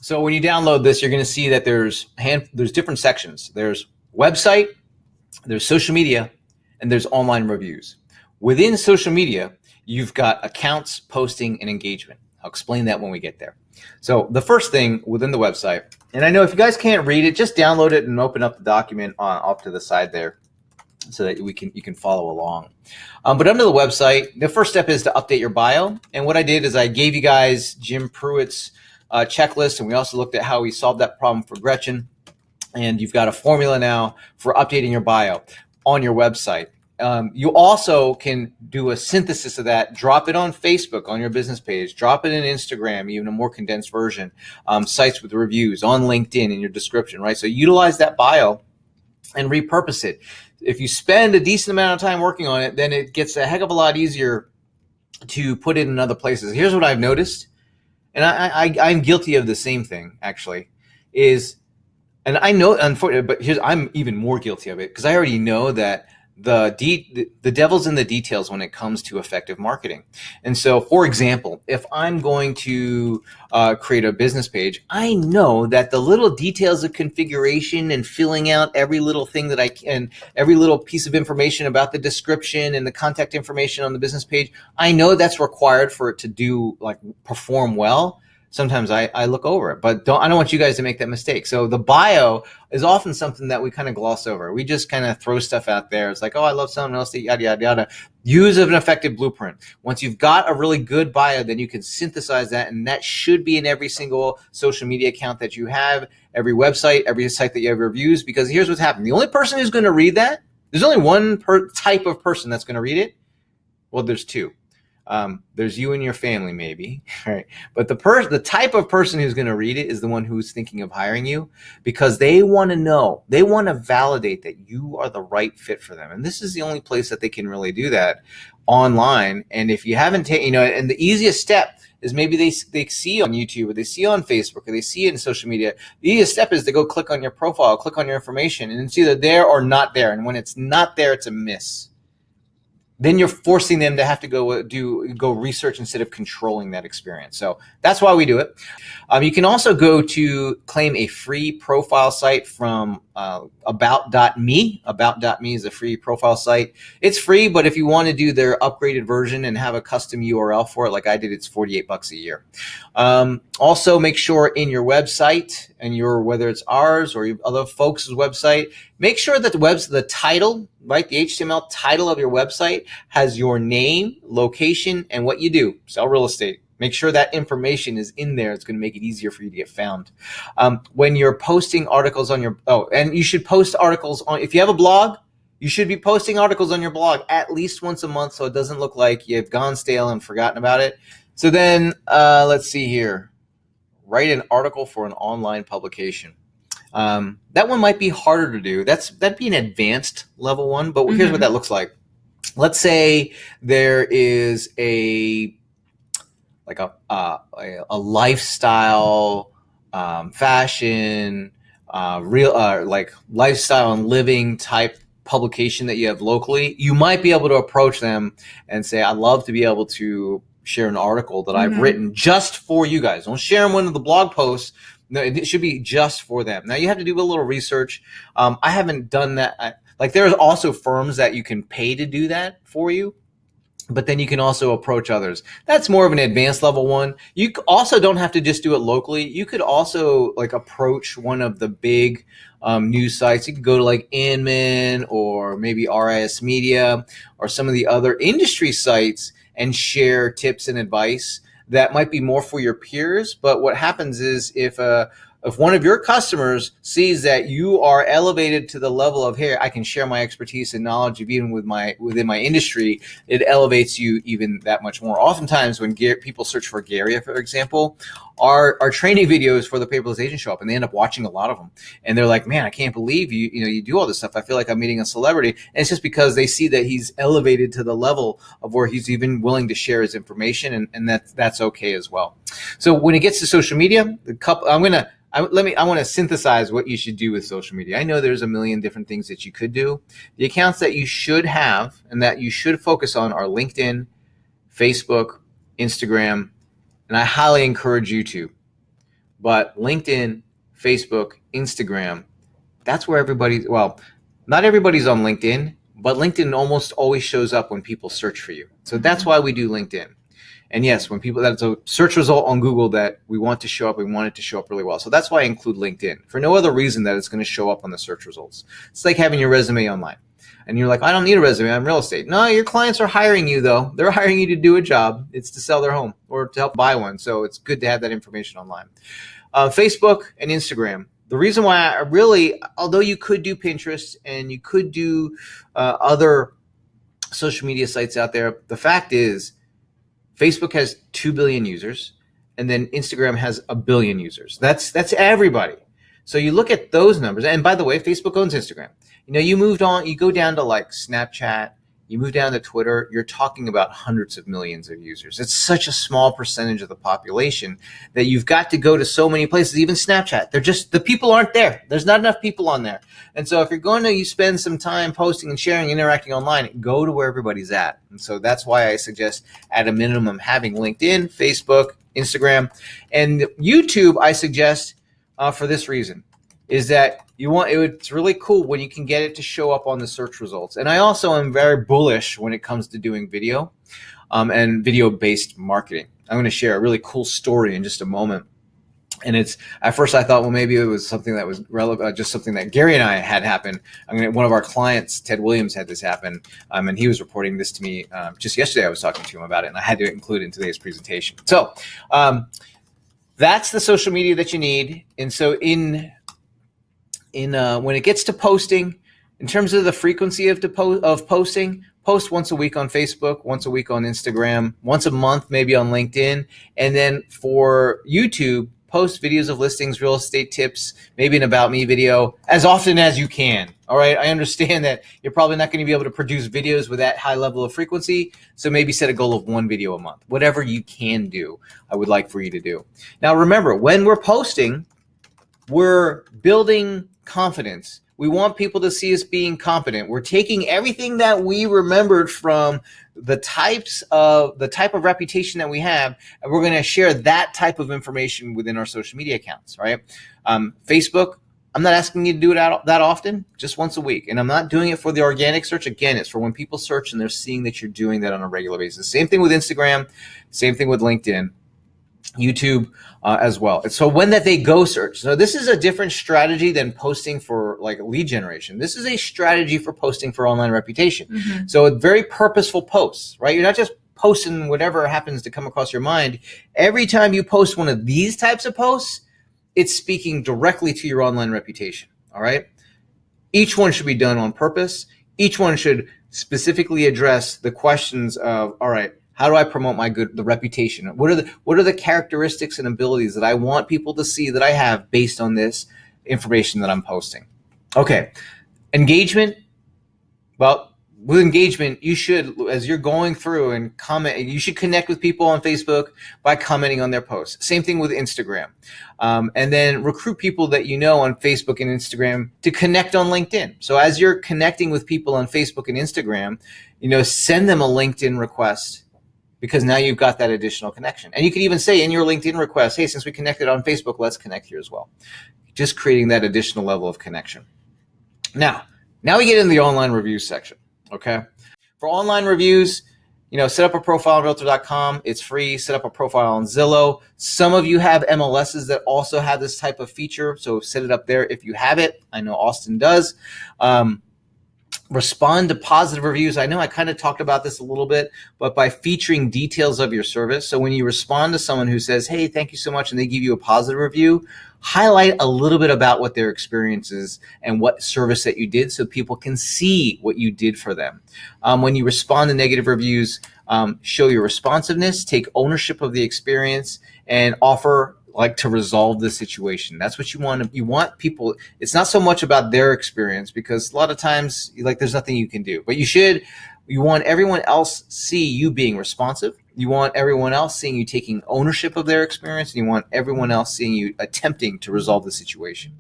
So when you download this, you're going to see that there's different sections. There's website, there's social media, and there's online reviews. Within social media, you've got accounts, posting, and engagement. I'll explain that when we get there. So the first thing within the website, and I know if you guys can't read it, just download it and open up the document off to the side there so that you can follow along. But under the website, the first step is to update your bio. And what I did is I gave you guys Jim Pruitt's checklist, and we also looked at how we solved that problem for Gretchen. And you've got a formula now for updating your bio on your website. You also can do a synthesis of that, drop it on Facebook on your business page, drop it in Instagram, even a more condensed version, sites with reviews, on LinkedIn in your description, right? So utilize that bio and repurpose it. If you spend a decent amount of time working on it, then it gets a heck of a lot easier to put it in other places. Here's what I've noticed, and I'm guilty of the same thing, actually, is, and I know, unfortunately, but I'm even more guilty of it because I already know that the devil's in the details when it comes to effective marketing. And so, for example, if I'm going to create a business page, I know that the little details of configuration and filling out every little thing that I can, every little piece of information about the description and the contact information on the business page, I know that's required for it to perform well. Sometimes I look over it, but I don't want you guys to make that mistake. So the bio is often something that we kind of gloss over. We just kind of throw stuff out there. It's like, oh, I love someone else, yada, yada, yada. Use an effective blueprint. Once you've got a really good bio, then you can synthesize that, and that should be in every single social media account that you have, every website, every site that you have reviews, because here's what's happening. The only person who's going to read that, there's only one type of person that's going to read it. Well, there's two. There's you and your family, maybe, right? But the type of person who's going to read it is the one who's thinking of hiring you, because they want to know, they want to validate that you are the right fit for them. And this is the only place that they can really do that, online. And if you haven't taken, and the easiest step is maybe they see you on YouTube, or they see you on Facebook, or they see it in social media. The easiest step is to go click on your profile, click on your information, and it's either there or not there. And when it's not there, it's a miss. Then you're forcing them to have to go research instead of controlling that experience. So that's why we do it. You can also go to claim a free profile site from about.me. About.me is a free profile site. It's free, but if you want to do their upgraded version and have a custom URL for it, like I did, it's $48 a year. Also, make sure in your website, and whether it's ours or other folks' website, make sure that the title, right, the HTML title of your website has your name, location, and what you do. Sell real estate. Make sure that information is in there. It's going to make it easier for you to get found. When you're posting articles on and you should post articles on, if you have a blog, you should be posting articles on your blog at least once a month, so it doesn't look like you've gone stale and forgotten about it. So then, let's see here. Write an article for an online publication. That one might be harder to do. That'd be an advanced level one, but here's what that looks like. Let's say there is a lifestyle, fashion, like lifestyle and living type publication that you have locally. You might be able to approach them and say, I'd love to be able to share an article that I've written just for you guys. Don't share them one of the blog posts. No, it should be just for them. Now you have to do a little research. I haven't done that. There's also firms that you can pay to do that for you, but then you can also approach others. That's more of an advanced level one. You also don't have to just do it locally. You could also approach one of the big news sites. You could go to Inman or maybe RIS Media or some of the other industry sites and share tips and advice that might be more for your peers. But what happens is if one of your customers sees that you are elevated to the level of, hey, I can share my expertise and knowledge even within my industry, it elevates you even that much more. Oftentimes when people search for Gary, for example, our training videos for the paperless agent show up, and they end up watching a lot of them. And they're like, man, I can't believe you do all this stuff. I feel like I'm meeting a celebrity. And it's just because they see that he's elevated to the level of where he's even willing to share his information, and that's okay as well. So when it gets to social media, I want to synthesize what you should do with social media. I know there's a million different things that you could do. The accounts that you should have and that you should focus on are LinkedIn, Facebook, Instagram, and I highly encourage you to but LinkedIn, Facebook, Instagram, that's where not everybody's on LinkedIn, but LinkedIn almost always shows up when people search for you. So that's why we do LinkedIn. And yes, that's a search result on Google that we want to show up. We want it to show up really well. So that's why I include LinkedIn, for no other reason that it's going to show up on the search results. It's like having your resume online. And you're like, I don't need a resume. I'm real estate. No, your clients are hiring you, though. They're hiring you to do a job. It's to sell their home or to help buy one. So it's good to have that information online. Facebook and Instagram. The reason why although you could do Pinterest and you could do other social media sites out there, the fact is Facebook has 2 billion users, and then Instagram has 1 billion users. That's everybody. So you look at those numbers, and by the way, Facebook owns Instagram. You moved on, you go down to like Snapchat, you move down to Twitter, you're talking about hundreds of millions of users. It's such a small percentage of the population that you've got to go to so many places, even Snapchat. The people aren't there. There's not enough people on there. And so if you're going to you spend some time posting and sharing, interacting online, go to where everybody's at. And so that's why I suggest at a minimum having LinkedIn, Facebook, Instagram, and YouTube. I suggest for this reason is that it's really cool when you can get it to show up on the search results. And I also am very bullish when it comes to doing video and video-based marketing. I'm going to share a really cool story in just a moment. And at first I thought, well, maybe it was something that was relevant, just something that Gary and I had happen. One of our clients, Ted Williams, had this happen, and he was reporting this to me just yesterday. I was talking to him about it, and I had to include it in today's presentation. So that's the social media that you need. And so when it gets to posting, in terms of the frequency of posting, post once a week on Facebook, once a week on Instagram, once a month maybe on LinkedIn, and then for YouTube, post videos of listings, real estate tips, maybe an about me video as often as you can. All right, I understand that you're probably not going to be able to produce videos with that high level of frequency, so maybe set a goal of 1 video a month. Whatever you can do, I would like for you to do. Now remember, when we're posting, we're building confidence. We want people to see us being competent. We're taking everything that we remembered from the type of reputation that we have, and we're going to share that type of information within our social media accounts, right? Facebook, I'm not asking you to do it that often, just once a week. And I'm not doing it for the organic search. Again, it's for when people search and they're seeing that you're doing that on a regular basis. Same thing with Instagram, same thing with LinkedIn. YouTube as well. And so when that they go search. So this is a different strategy than posting for like lead generation. This is a strategy for posting for online reputation. Mm-hmm. So a very purposeful posts, right? You're not just posting whatever happens to come across your mind. Every time you post one of these types of posts, it's speaking directly to your online reputation. All right. Each one should be done on purpose. Each one should specifically address the questions of, all right, how do I promote the reputation? What are the characteristics and abilities that I want people to see that I have based on this information that I'm posting? Okay. Engagement. Well, with engagement, you should, as you're going through and comment, you should connect with people on Facebook by commenting on their posts. Same thing with Instagram. And then recruit people that you know on Facebook and Instagram to connect on LinkedIn. So as you're connecting with people on Facebook and Instagram, send them a LinkedIn request, because now you've got that additional connection. And you can even say in your LinkedIn request, hey, since we connected on Facebook, let's connect here as well. Just creating that additional level of connection. Now we get into the online reviews section, okay? For online reviews, set up a profile on Realtor.com. It's free. Set up a profile on Zillow. Some of you have MLSs that also have this type of feature, so set it up there if you have it. I know Austin does. Respond to positive reviews. I know I kind of talked about this a little bit, but by featuring details of your service. So when you respond to someone who says, hey, thank you so much, and they give you a positive review, highlight a little bit about what their experience is and what service that you did so people can see what you did for them. When you respond to negative reviews, show your responsiveness, take ownership of the experience, and offer to resolve the situation. That's what you want. You want people, it's not so much about their experience, because a lot of times there's nothing you can do, but you want everyone else see you being responsive. You want everyone else seeing you taking ownership of their experience, and you want everyone else seeing you attempting to resolve the situation.